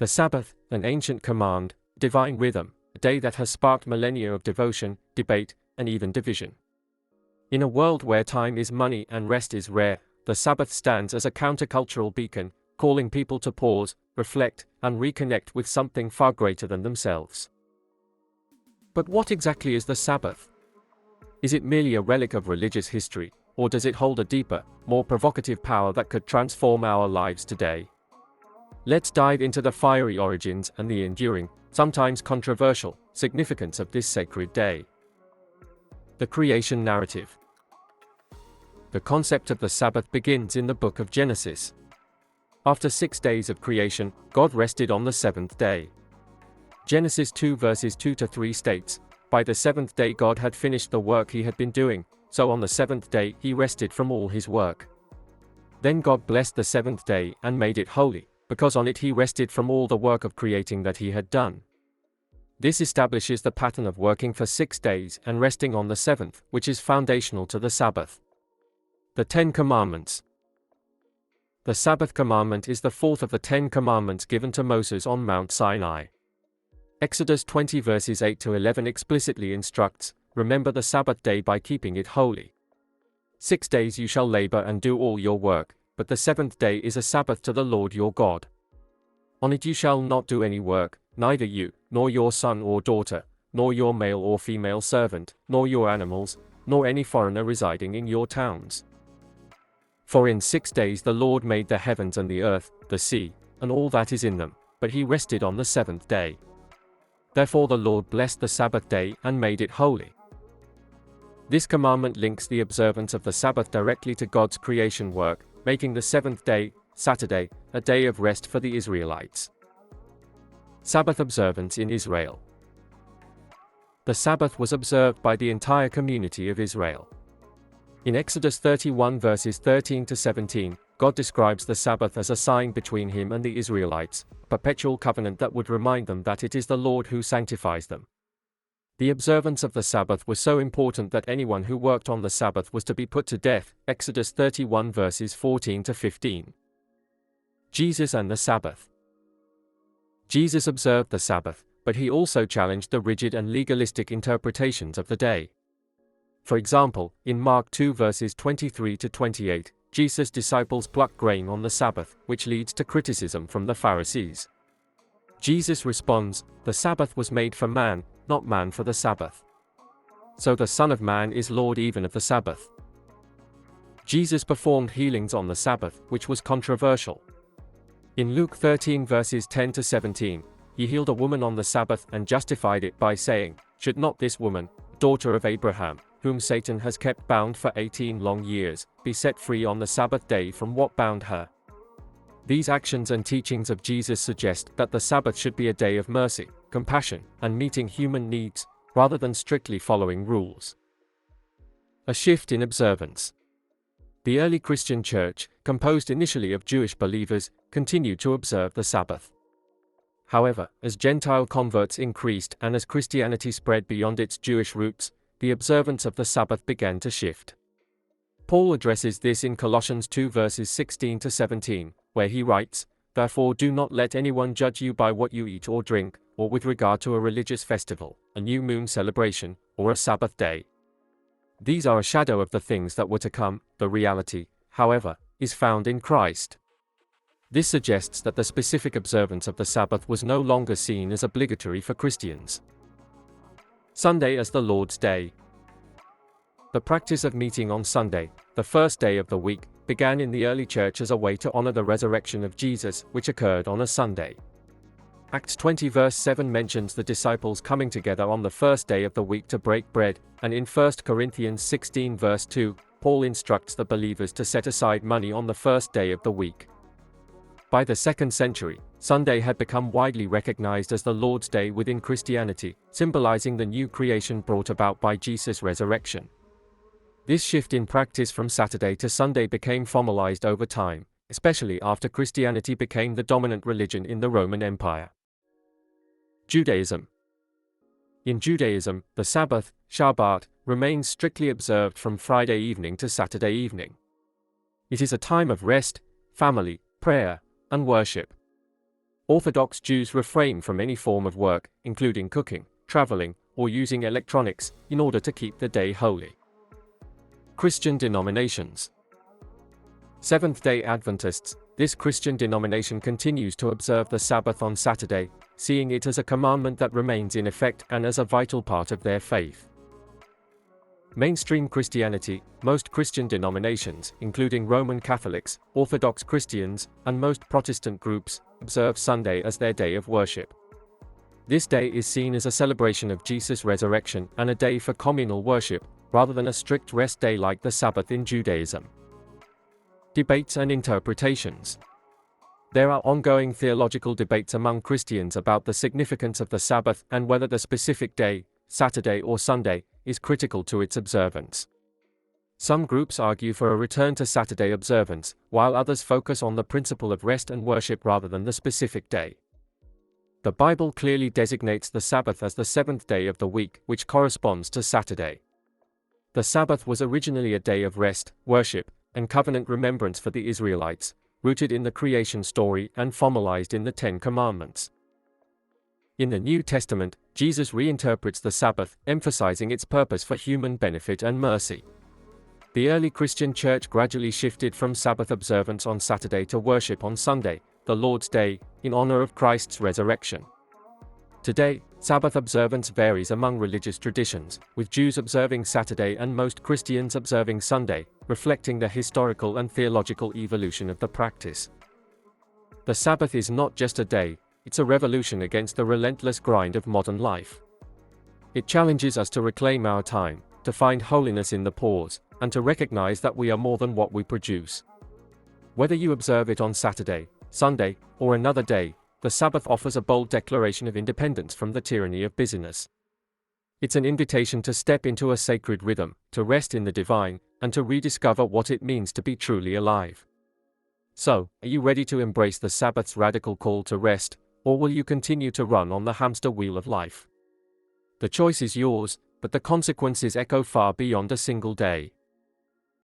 The Sabbath, an ancient command, divine rhythm, a day that has sparked millennia of devotion, debate, and even division. In a world where time is money and rest is rare, the Sabbath stands as a countercultural beacon, calling people to pause, reflect, and reconnect with something far greater than themselves. But what exactly is the Sabbath? Is it merely a relic of religious history, or does it hold a deeper, more provocative power that could transform our lives today? Let's dive into the fiery origins and the enduring, sometimes controversial, significance of this sacred day. The creation narrative. The concept of the Sabbath begins in the book of Genesis. After 6 days of creation, God rested on the seventh day. Genesis 2 verses 2-3 states, "By the seventh day God had finished the work he had been doing, so on the seventh day he rested from all his work. Then God blessed the seventh day and made it holy, because on it he rested from all the work of creating that he had done." This establishes the pattern of working for 6 days and resting on the seventh, which is foundational to the Sabbath. The Ten Commandments. The Sabbath commandment is the fourth of the 10 commandments given to Moses on Mount Sinai. Exodus 20 verses 8-11 explicitly instructs, "Remember the Sabbath day by keeping it holy. 6 days you shall labor and do all your work, but the seventh day is a Sabbath to the Lord your God. On it you shall not do any work, neither you, nor your son or daughter, nor your male or female servant, nor your animals, nor any foreigner residing in your towns. For in 6 days the Lord made the heavens and the earth, the sea, and all that is in them, but he rested on the seventh day. Therefore the Lord blessed the Sabbath day and made it holy." This commandment links the observance of the Sabbath directly to God's creation work, making the seventh day, Saturday, a day of rest for the Israelites. Sabbath observance in Israel. The Sabbath was observed by the entire community of Israel. In Exodus 31 verses 13-17, God describes the Sabbath as a sign between him and the Israelites, a perpetual covenant that would remind them that it is the Lord who sanctifies them. The observance of the Sabbath was so important that anyone who worked on the Sabbath was to be put to death, Exodus 31 verses 14-15. Jesus and the Sabbath. Jesus observed the Sabbath, but he also challenged the rigid and legalistic interpretations of the day. For example, in Mark 2 verses 23-28, Jesus' disciples pluck grain on the Sabbath, which leads to criticism from the Pharisees. Jesus responds, "The Sabbath was made for man, not man for the Sabbath. So the Son of Man is Lord even of the Sabbath." Jesus performed healings on the Sabbath, which was controversial. In Luke 13 verses 10-17, he healed a woman on the Sabbath and justified it by saying, "Should not this woman, daughter of Abraham, whom Satan has kept bound for 18 long years, be set free on the Sabbath day from what bound her?" These actions and teachings of Jesus suggest that the Sabbath should be a day of mercy, compassion, and meeting human needs, rather than strictly following rules. A shift in observance. The early Christian church, composed initially of Jewish believers, continued to observe the Sabbath. However, as Gentile converts increased and as Christianity spread beyond its Jewish roots, the observance of the Sabbath began to shift. Paul addresses this in Colossians 2 verses 16-17, where he writes, "Therefore do not let anyone judge you by what you eat or drink, or with regard to a religious festival, a new moon celebration, or a Sabbath day. These are a shadow of the things that were to come. The reality, however, is found in Christ." This suggests that the specific observance of the Sabbath was no longer seen as obligatory for Christians. Sunday as the Lord's Day. The practice of meeting on Sunday, the first day of the week, began in the early church as a way to honor the resurrection of Jesus, which occurred on a Sunday. Acts 20 verse 7 mentions the disciples coming together on the first day of the week to break bread, and in 1 Corinthians 16 verse 2, Paul instructs the believers to set aside money on the first day of the week. By the 2nd century, Sunday had become widely recognized as the Lord's Day within Christianity, symbolizing the new creation brought about by Jesus' resurrection. This shift in practice from Saturday to Sunday became formalized over time, especially after Christianity became the dominant religion in the Roman Empire. Judaism. In Judaism, the Sabbath, Shabbat, remains strictly observed from Friday evening to Saturday evening. It is a time of rest, family, prayer, and worship. Orthodox Jews refrain from any form of work, including cooking, traveling, or using electronics, in order to keep the day holy. Christian denominations. Seventh-day Adventists. This Christian denomination continues to observe the Sabbath on Saturday, seeing it as a commandment that remains in effect and as a vital part of their faith. Mainstream Christianity. Most Christian denominations, including Roman Catholics, Orthodox Christians, and most Protestant groups, observe Sunday as their day of worship. This day is seen as a celebration of Jesus' resurrection and a day for communal worship, rather than a strict rest day like the Sabbath in Judaism. Debates and interpretations. There are ongoing theological debates among Christians about the significance of the Sabbath and whether the specific day, Saturday or Sunday, is critical to its observance. Some groups argue for a return to Saturday observance, while others focus on the principle of rest and worship rather than the specific day. The Bible clearly designates the Sabbath as the seventh day of the week, which corresponds to Saturday. The Sabbath was originally a day of rest, worship, and covenant remembrance for the Israelites, rooted in the creation story and formalized in the Ten Commandments. In the New Testament, Jesus reinterprets the Sabbath, emphasizing its purpose for human benefit and mercy. The early Christian church gradually shifted from Sabbath observance on Saturday to worship on Sunday, the Lord's Day, in honor of Christ's resurrection. Today, Sabbath observance varies among religious traditions, with Jews observing Saturday and most Christians observing Sunday, reflecting the historical and theological evolution of the practice. The Sabbath is not just a day, it's a revolution against the relentless grind of modern life. It challenges us to reclaim our time, to find holiness in the pause, and to recognize that we are more than what we produce. Whether you observe it on Saturday, Sunday, or another day, the Sabbath offers a bold declaration of independence from the tyranny of busyness. It's an invitation to step into a sacred rhythm, to rest in the divine, and to rediscover what it means to be truly alive. So, are you ready to embrace the Sabbath's radical call to rest, or will you continue to run on the hamster wheel of life? The choice is yours, but the consequences echo far beyond a single day.